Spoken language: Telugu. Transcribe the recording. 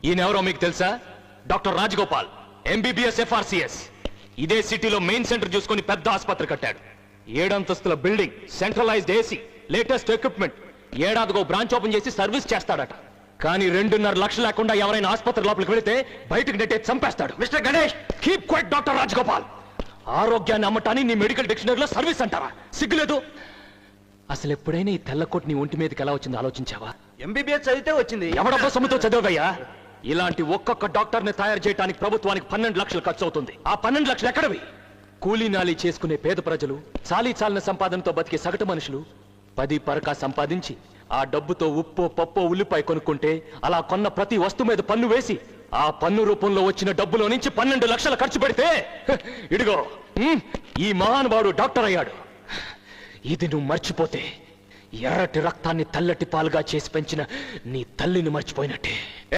ఈయనెవరో మీకు తెలుసా? Doctor Rajagopal, MBBS FRCS. ఇదే సిటీలో మెయిన్ సెంటర్ చూసుకొని పెద్ద ఆసుపత్రి కట్టాడు. 7 అంతస్తుల building, centralised AC, latest equipment. ఏడాదిగో బ్రాంచ్ ఓపెన్ చేసి సర్వీస్ చేస్తాడట. కానీ 2.5 లక్షలు లేకుండా ఎవరైనా ఆసుపత్రి లోపలికి వెళితే బయటకు నెట్టే చంపేస్తాడు. Mister Ganesh, keep quiet doctor Rajagopal. ఆరోగ్యాన్ని అమ్మటాన్ని నీ మెడికల్ డిక్షనరీలో సర్వీస్ అంటారా? సిగ్గులేదు? అసలు ఎప్పుడైనా ఈ తెల్లకోట్ నీ ఒంటి మీదకి ఎలా వచ్చిందో ఆలోచించావా? MBBS చదివితే వచ్చింది. ఎవడబ్బా సొమ్ముతో చదివయ్యా? ఇలాంటి ఒక్కొక్క డాక్టర్ని తయారు చేయడానికి ప్రభుత్వానికి 12 లక్షలు ఖర్చు అవుతుంది. ఆ 12 లక్షలు ఎక్కడవి? కూలీ నాలి చేసుకునే పేద ప్రజలు, చాలీ చాలిన సంపాదనతో బతికే సగటు మనుషులు 10 పరకా సంపాదించి ఆ డబ్బుతో ఉప్పు, పప్పు, ఉల్లిపాయ కొనుక్కుంటే అలా కొన్న ప్రతి వస్తువు మీద పన్ను వేసి ఆ పన్ను రూపంలో వచ్చిన డబ్బులో నుంచి 12 లక్షలు ఖర్చు పెడితే ఇడిగో ఈ మహానుభావుడు డాక్టర్ అయ్యాడు. ఇది నువ్వు మర్చిపోతే ఎర్రటి రక్తాన్ని తెల్లటి పాలుగా చేసి పెంచిన నీ తల్లిని మర్చిపోయినట్టే.